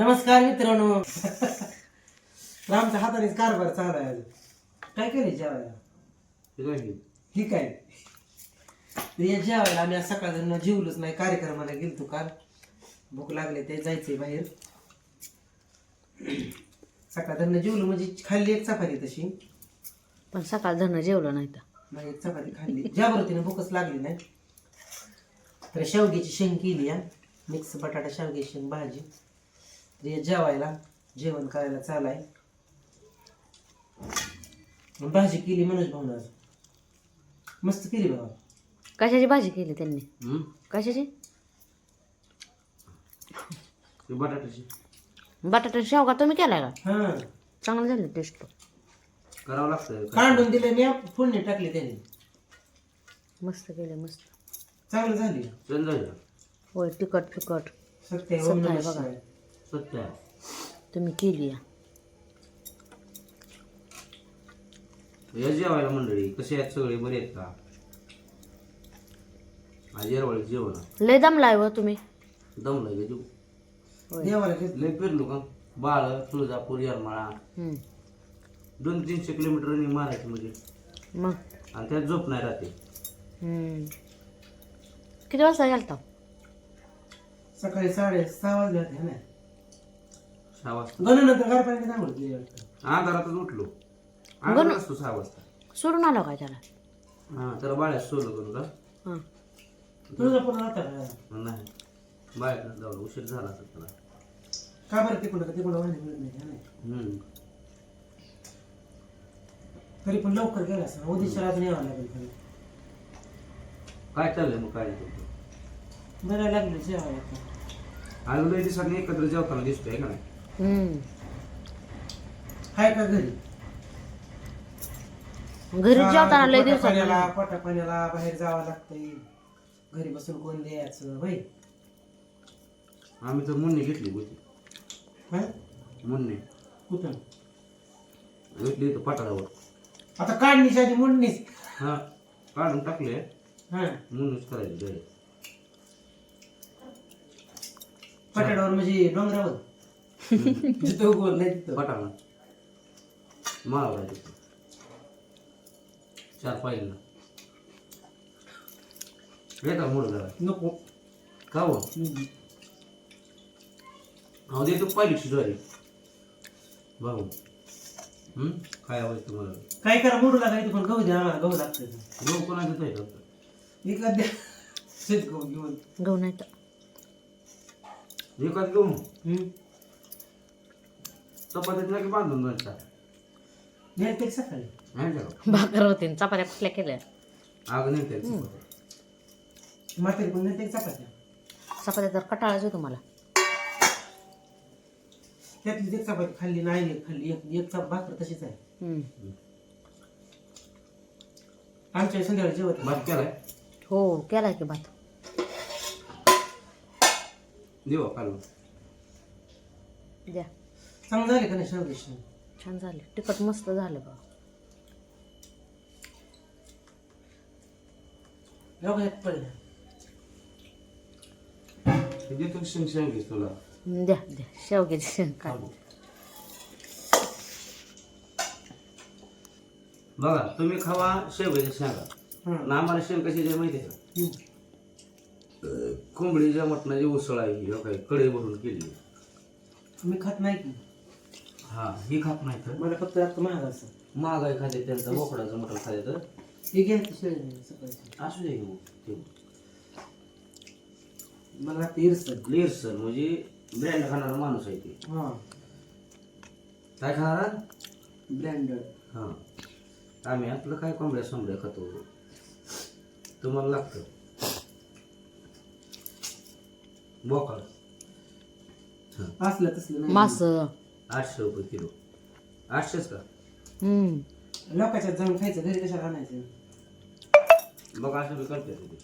नमस्कार मित्रांनो. आमच्या हातानेच कारभार चालू आहे आज. काय केले जेवायला? ठीक आहे. तर या जेवायला आम्ही आज सकाळचं जेवलोच नाही, कार्यक्रमाला गेलतो काल. भूक लागले ते जायचंय बाहेर. सकाळ धरणं जेवलो म्हणजे खाल्ली एक चपाती तशी, पण सकाळ धरणं जेवलं नाही तर मग एक चपाती खाल्ली. ज्याबरोबर भूकच लागली नाही. तर शेवग्याची शेंग केली या, मिक्स बटाटा शेवग्याची शेंग भाजी. तर या जेवायला जेवण करायला चालाय. भाजी केली मनोज भाऊन आज, मस्त केली बाबा. कशाची भाजी केली त्यांनी? कशाची? बटाट्याची. बटाटा शेवगा तुम्ही केलाय का? हा, चांगलं झालं टेस्ट. करावं लागतं. काढून दिले मी, फोडणी टाकली त्यांनी. मस्त केलं, मस्त चांगलं झाली. संध्याच्या होय. तिखट फिकट सत्य आहे, सत्य ओम आहे नमः बघा. शिवाय. सत्य आहे. तुम्ही केली या. या जेवायला मंडळी कसे आहेत? सगळे बरे आहेत का? आज येरवाळी जेवण लय दमलाय व तुम्ही. दमलं गे जीव. होय. देवाला घेतलं. लय फिरलो का? बाळ, तुळजापूर, येरमाळा, हम्म. 200-300 किलोमीटर रनिंग मारायची म्हणजे. मग आणि त्यात झोप नाही राहते. किती वाजता गेलता? सकाळी 6:30 वाजले होते ना. 6 वाजता गणनंतर घर पाणी चांगलं केली वाटतं. अंधारातच उठलो. अंधार असतो 6 वाजता. सोडून आलो काय त्याला? हा, त्याला बाळ्यात सोडलं करू का? हां. तुळजापूरला राहता का? नाही, बाळ्यात जाऊन उशीर झाला असत त्याला. का बरं तिकडं वाहने मिळत नाही का नाही? तरी पण लवकर गेला असं उद्या अजून यावं लागेल खाली. काय चाललंय मग? काय नाही. बरं लागलं जेवायला आता. आज लय दिवसांनी एकत्र जेवताना दिसतोय का नाही? हाय का घरी? घरी जेवताना लय दिवसात पाण्याला पोटा पाण्याला बाहेर जावं लागतंय. घरी बसून कोण द्यायचं भाई? आम्ही तर मुन्नी घेतली होती. हा, मुन्नी कुठं? घेतली तर पठारावर. आता काढणीच्या आधी मुंडणीच. हा, काढून टाकले. हा, मुन्नीच करायची direct. पटाडावर म्हणजे डोंगरावर. जिथं उगवत नाही तिथं. पठारा माळावर आहे तिथं. 4 पायरीला येतात मोड जरा. नको. का हो? अहो देतो पाहिली ज्वारी भाऊ. काय हवंय तुम्हाला? काय करा मोडू लागायचं पण गहू द्या आम्हाला, गहू लागतं. गहू कोणा देत आहे का? विकत द्या शेत गहू घेऊन. गहू नाही तर एकाच गहू चपातीत नाही की बांधून जायचा. नेते सकाळी. नाही का? भाकर होती चपात्या कुठल्या केल्या? आग नाही त्याची. म्हातारी पण नेते चपात्या. चपात्या तर कटाळाच आहे तुम्हाला. त्यातली एक चपाती खाल्ली नाही, खाल्ली एक भाकर तशीच आहे. आमच्या संध्याकाळी जेवत नाही. भात केलाय? हो केलाय की भात. देवा काढून. द्या. चांगलं झाले का नाही शेवटी? छान झाले. तिखट मस्त झालं बा. लोकांत पडलं. देतो शेंग घेस तुला. द्या द्या शेवग्याची शेंग खा. बघा तुम्ही खावा शेवग्याच्या शेंगा. आणि आम्हाला शेंग कशी द्या माहिती आहे का? कोंबडीच्या मटणाची उसळ आहे ही. हो काय कढई भरून केली. मी खात नाही की. हा, ही खात नाही तर मला फक्त आता महाग असं. महागाई खाते त्यांचा बोकडाचं मटण खाते तर हे घ्या की शेळी सकाळची. असू दे की ते. मला लागतं इरसद. लेअरसन म्हणजे ब्रँड खाणारा माणूस आहे ते. हा, काय खाणारा? ब्रँडेड. हा, आम्ही आपलं काय कोंबड्या सोंबड्या खातो. तुम्हाला लागतं बोकड. असलं तसलं नाही. मास. 800 रुपये किलो. 800च का? लोकांच्यात जाऊन खायचं, घरी कशाला आणायचं? बघा असं बी करते ते.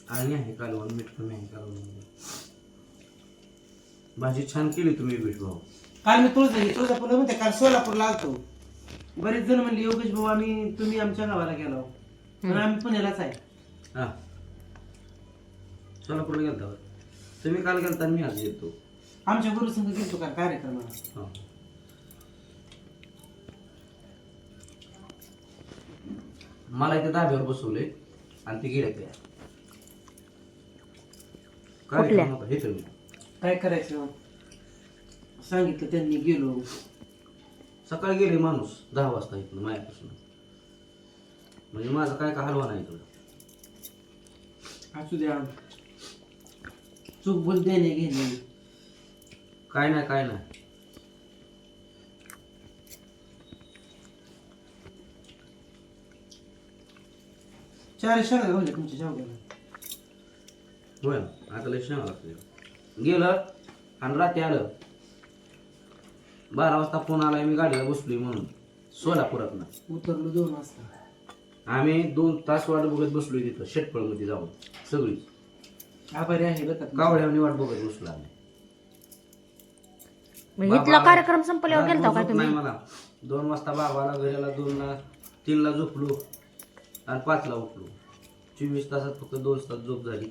आणि आहे कालवण, मीठ कमी आहे कालवण. भाजी छान केली तुम्ही बीट भाऊ. काल मी तुळजापूरला म्हणते, काल सोलापूरला आलतो. बरेच जण म्हणले योगेश भाऊ तुम्ही आमच्या गावाला गेलो, पण आम्ही पुण्यालाच आहे. हा सोलापूरला गेलता होय. तुम्ही काल गेलता आणि मी आज येतो. आमच्या गुरुसंघ गेलतो का कार्यक्रमाला. हा मला इथे धाब्यावर बसवले आणि ते गेले त्या कुठल्या? कार्यक्रम होता हे तुम्ही काय करायचं सांगितलं त्यांनी, गेलो. सकाळी गेले माणूस 10 वाजता इथून मायापासून. म्हणजे माझं काय का हलवा नाही तुला. असू द्या, चूक बोल देणे घेणे. काय नाही काय नाही. चार शाळा घालल्या तुमच्या शावग्याला. होय ना, आता लय शेंगा लागते. गेलं आणि रात्री आलं 12 वाजता फोन आलाय मी गाडीला बसलोय म्हणून सोलापुरात. उतरलो 2 वाजता. आम्ही 2 तास वाट बघत बसलोय तिथं शेटपळमध्ये जाऊन सगळी आभारी आहे बरं का. कावड्यावनी वाट बघत बसलो आम्ही. मग इथला कार्यक्रम संपल्यावर गेलता का झोप तुम्ही? नाही मला. 2 वाजता बाबाला घराला 2ला 3ला झोपलो आणि 5ला उठलो. 24 तासात फक्त 2 तास झोप झाली.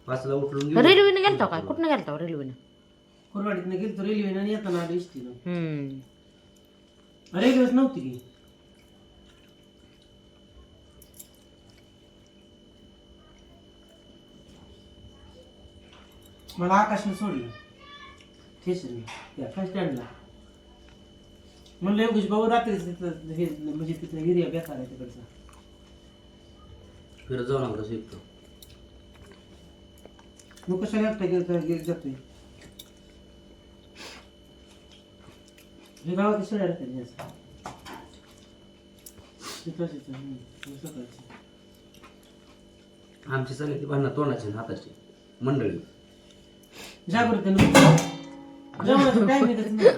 5ला उठलो गेलो. रेल्वेने गेलता काय? कुठनं गेलता रेल्वेने? कोरवाडीतनं गेलतो रेल्वेनं आणि येताना आलो एसटीनं. रेल्वेच नव्हती की. मला आकाशने सोडलं स्टेशनला, त्या काय स्टँडला. म्हणलं योगेश भाऊ रात्रीच तिथं हे म्हणजे तिथं एरिया बेकार आहे तिकडचा. फिरत जाऊ नका शिकतो. मग कशाला एकटा जातोय. हे गावात सगळ्या राहतात सकाळची. आमची चालली ती भांडणं तोंडाची आणि हाताची मंडळी.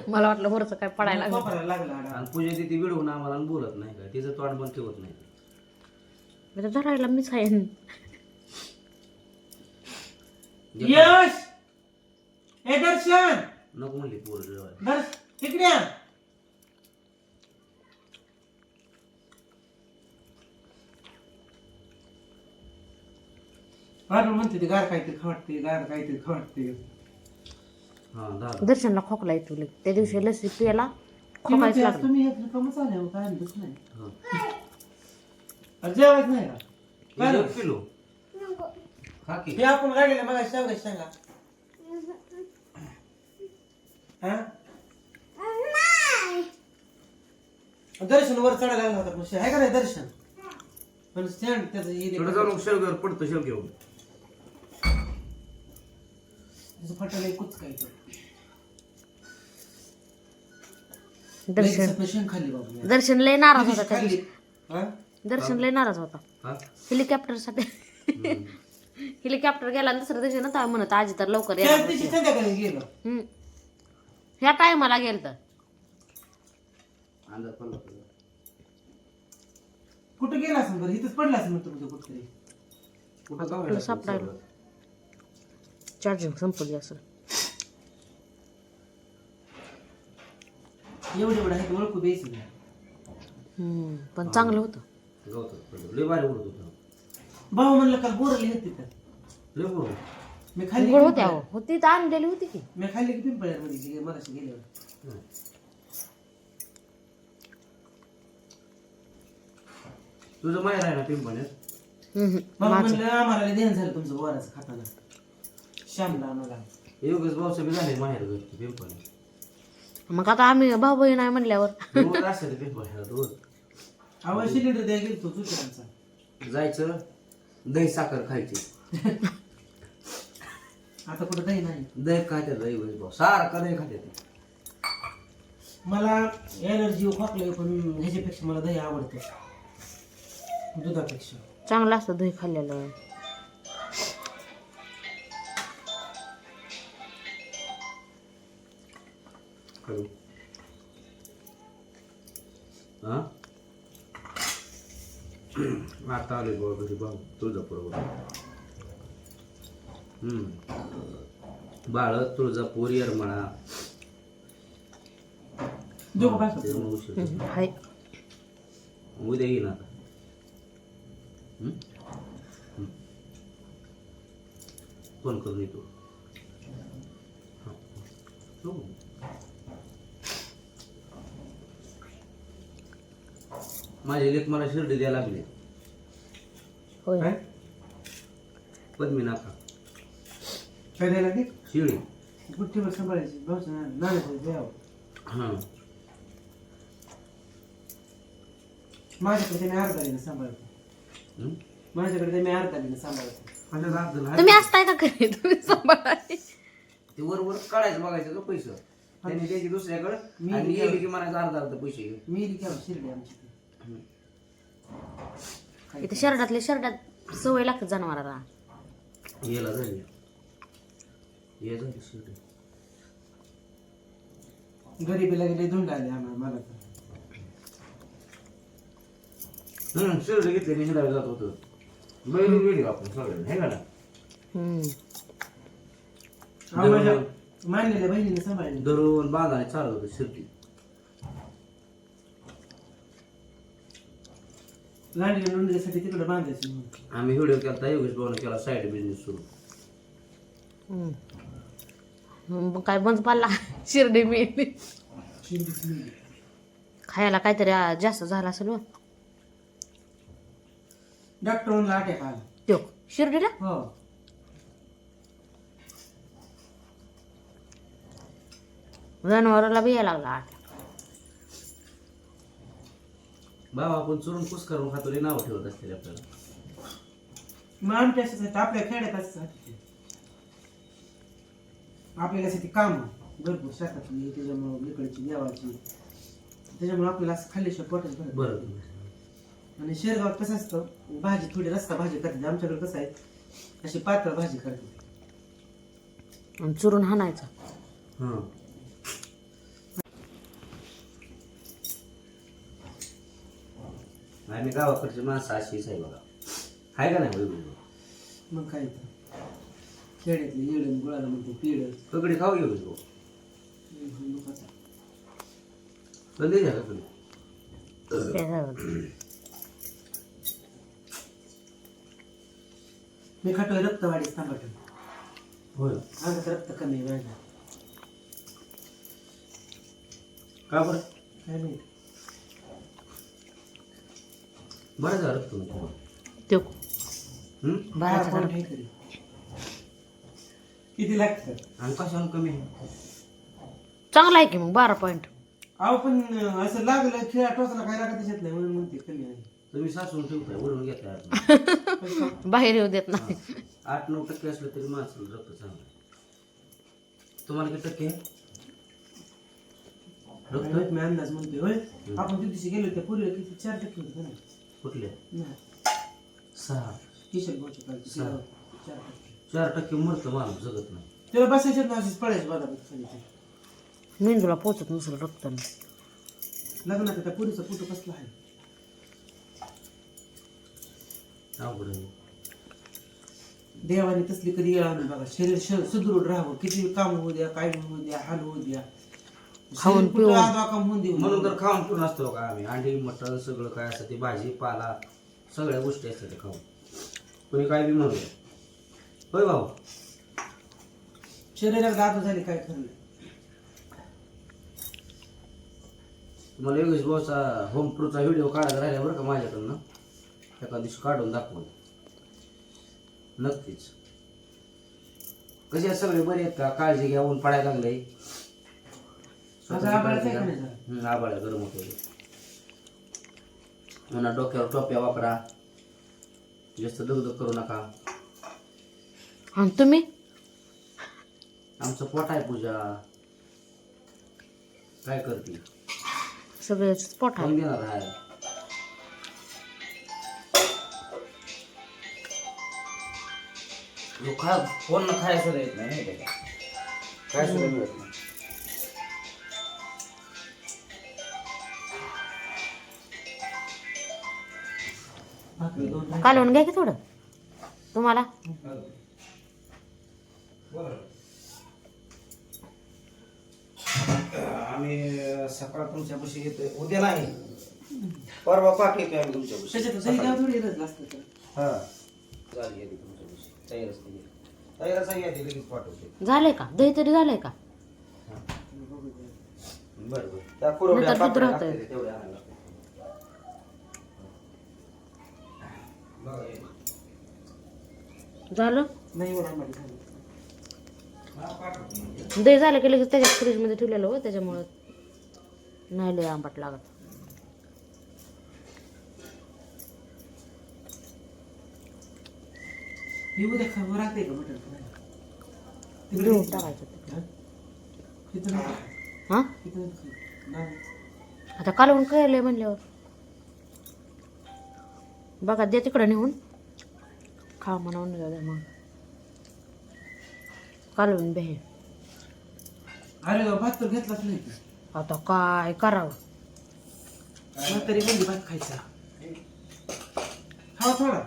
मला वाटलं वरचं काय पडायला लागलं. आणि पूजा तिथे विडवून आम्हाला आणि बोलत नाही काय. तिचं तोंड पण ठेवत नाही. मी तर धरायला मीच आहे. यश हे दर्शन नको म्हणली पोर जेवायला. तिकडे या. म्हणते ते गार काहीतरी खवटते, गार काहीतरी खवटते. हा दादा दर्शनला खोकला येतो लई. त्या दिवशी लसी पियाला खोकायच लागलं. तुम्ही हे कमच आले हो काय आणलंच नाही. हा जेवायच नाही का? काय एक किलो खा की. हे आपण गाडीला मग शेवगाची सांगा. दर्शन वर चढायला लागला होता पण आहे का नाही दर्शन. पण स्टँड त्याचं थोडं जाऊन शेवग्यावर पडतो शेव घेऊन. फटाला कुच काय दर्शन शेंग खाल्ली बाबू. दर्शन लय नाराज होता त्या खाल्ली. दिवशी. दर्शन लय नाराज होता हा हेलिकॉप्टर साठी. हेलिकॉप्टर गेला आणि दुसऱ्या दिवशी ना तेव्हा म्हणत आजी तर लवकर त्या येणार दिवशी होती. संध्याकाळी गेलं. ह्या टायमाला गेल तर अंदाज पडला तुला. कुठं गेला असं बरं इथंच पडला असं म्हणतो तुझं कुठतरी. कुठं गावाला सापडायला. चार्जिंग संपली असं. एवढे एवढं आहे ओळखू द्यायचं नाही. पण चांगलं होतं. गवतात पडलं. लय भारी उडत होतं. भाऊ म्हणलं काल बोरली होती तर लय उडत. मी खाल्ली गोड होत्या हो. होती तर आणलेली होती की. मी खाल्ली की पिंपळ्यामध्ये गेले मराठी गेल्यावर. तुझं माहेर आहे ना पिंपण्यात. मग म्हणलं आम्हाला लय ध्यान झालं तुमचं बोराचं खाताना. श्यामला आम्हाला योगेश भाऊचं बी झाले माहेर घरची पिंपण्यात. मग आता आम्ही भाऊ बहीण आहे म्हणल्यावर रोज असते पिंपण्यात रोज. आवाज सिलेंडर द्यायला गेलो चुकीचा. जायचं दही साखर खायची. आता कुठं दही नाही. दही खाते दही योगेश भाऊ सारखं दही खाते. मला एलर्जी खोकलं पण ह्याच्यापेक्षा मला दही आवडतं दुधापेक्षा. चांगलं असतं दही खाल्लेलं. हॅलो हा आता आले बाबा घरी भाऊ तुळजापूर. बाळ तुळजापूर येरमळा दोघं बायका. उशीर. हाय उद्या येईन आता. फोन करून येतो. हो. माझे लेख मला शिर्डी द्यायला लागले. होय काय पद्मी नाका काय द्यायला लागली शिर्डी. गुट्टीवर सांभाळायची भाऊच्या नाण्याचं द्यावं. हां माझ्याकडे त्याने अर्धालीनं सांभाळतो. माझ्याकडे मी अर्धालीनं सांभाळतो. तुम्ही असताय का घरी तुम्ही सांभाळा. ते वर काढायचं बघायचं का पैसे त्यांनी द्यायची दुसऱ्याकडे आणि गेली की म्हणायचं अर्धा पैसे घे. मी इथे घ्यावं शिर्डी आमची ती. इथे शर्टात सवय लागते जनावराला. याला झाली ये झाली शिर्डी. गरिबीला गेले धुंड आले आम्हाला मला तर. शिर्डी घेतली हिंडायला जात होतं. बैल गेली आपण सगळ्यांनी हे का ना. माझ्या मानलेल्या बहिणीने सांभाळले. धरून बांधाने चालू होतं शिर्डी. लांडीला नोंदणीसाठी तिकडे बांधायचं म्हणून. आम्ही व्हिडिओ केला योगेश भाऊने केला साईड बिझनेस सुरू. मग काय बंद पडला शिर्डी मिळली. शिर्डीच मिळली. खायला काहीतरी जास्त झाला असेल हो. डॉक्टर म्हणला अटॅक आला. त्यो शिर्डीला हो जनावराला बी यायला लागला. बाबा आपण चुरून कुस करून खातो रे नाव ठेवत असतील आपल्याला. मग आमच्या अशाच आपल्या खेड्यात असतात आपल्याला अशी ती काम भरपूर शेतातली त्याच्यामुळे इकडची देवाची त्याच्यामुळे आपल्याला असं खाल्ल्याशिवाय पोटाच भरत. बरं आणि शेरगावात कसं असतं भाजी थोडी रस्ता भाजी करते. आमच्याकडे कसं आहे अशी पातळ भाजी करते. चुरून हाणायचं. हां आम्ही गावाकडची माणसं अशीच आहे बघा. आहे का नाही वैभव? मग काय तर खेड्यातले येळण गुळाला म्हणते पीड. ककडी खाऊ घेऊ भाऊ. कधी द्या ककडी. मी खातोय रक्तवाढी तांबट. होय अंगात रक्त कमी आहे माझ्या. का बरं? काय माहिती बरं झालं तुम्ही. त्यो काय बाराचा point झाला. आहे तरी. किती लागतं आणि कशाला कमी आहे? चांगला आहे की मग 12 पॉईंट. अहो पण असं लागलं खेळा टोचला काय लागत येत नाही म्हणून म्हणते कमी आहे. तुम्ही सासून ठेवताय वरून घेताय. बाहेर येऊ देत नाही. 8-9% असलं तरी माणसाला रक्त चांगलं. तुम्हाला किती टक्के आहे? रक्त मी अंदाज म्हणतोय होय. आपण त्या दिवशी गेलो त्या पूर्वी किती 4% होतं ना. कुठले? नाही 6 किशोर भाऊच्या काळची सहा. 4%. 4% मरतं माणूस जगत नाही. त्याला बसायच्यात ना अशीच पडायची बाजारात खाली ते. मेंदूला पोचत नसेल रक्त. लग्नात त्या पुरीचा फोटो कसला आहे. अवघड आहे. देवाने तसली कधी येणार नाही बघा. शरीर सुदृढ राहावं. किती काम होऊ द्या काय होऊ द्या हाल होऊ द्या. खाऊन शरीर कुठं पिऊन. आजवाकाम होऊन देऊ म्हणून नये. तर खाऊन पिऊन असतो का आम्ही. अंडी मटण सगळं काय असतं ते भाजी पाला सगळ्या गोष्टी असतात ते खाऊन. कोणी काय बी म्हणू द्या. होय भाऊ. शरीराला दादू झाले काय खरं नाही. तुम्हाला योगेश भाऊचा होम टूरचा व्हिडिओ काढायला राहिला बरं का माझ्याकडनं. एका दिवशी काढून दाखवून नक्कीच. कसे सगळे बरे आहेत का? काळजी घ्या. ऊन पडायला लागलंय. माझा आबाळाचं आहे का नाही जरा? आबाळ्या गरम होतो. म्हणा डोक्यावर टोप्या वापरा. जास्त दगदग करू नका. आणि तुम्ही आमचं पोट आहे पूजा. काय करते? सगळे स्पॉट आहे. कोण देणार आहे? फोन न खायला सुद्धा येत नाही का? काय सुद्धा मिळत नाही. भाकरी दोन राहिल्या. कालवून घ्या की थोडं तुम्हाला. आम्ही सकाळ तुमच्यापाशी येतोय. उद्या नाही परवा पाठ येतोय आम्ही तुमच्यापाशी. त्याच्यात दही द्यावं थोडी रस लागतं तर. हा चालेल येते तुमच्यापाशी. तयारच नाही. ताईला सांग यादी लगेच पाठवते. झालंय का दही तरी झालंय का बरं बरं त्या कुरवड्या नाहीतर दूध पापड्या राहतंय. लागतील तेवढ्या आणायला लागतील. बघा हे. झालं नाही एवढं आंबट झालं. हा, पाठवतो म्हणजे. दही झालं की लगेच त्याच्या फ्रीजमध्ये ठेवलेलं हो त्याच्यामुळं नाही लय आंबट लागत. हे उद्या खावं राहते का मटण घेऊन टाकायचं ते. तिथं नाही हा तिथं नाही. आता कालवून केलंय म्हणल्यावर बघा द्या तिकडं निघून खा म्हणून जाऊ द्या मग कालवून बेहे. अरे भात तर घेतलाच नाही की. आता काय करावं म्हातारी म्हणजे भात खायचा खावा थोडा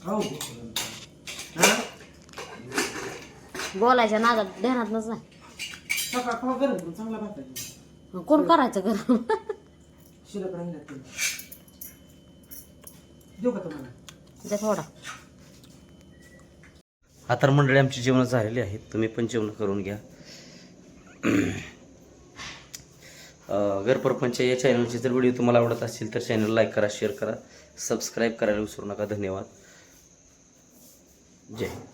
खाऊ हा बोलायच्या नादात ध्यानातच नाही. सकाळ खावा गरम करून चांगला भात आहे. कोण करायचं गरम शिल्लक राहिला ते देऊ का तुम्हाला द्या थोडा. आता मंडळी आमची जेवणं झालेली आहेत. तुम्ही पण जेवण करून घ्या. घरप्रपंच या चॅनलचे जर व्हिडिओ तुम्हाला आवडत असतील तर चॅनल लाईक करा, शेअर करा, सबस्क्राईब करायला विसरू नका. धन्यवाद. जय हिंद.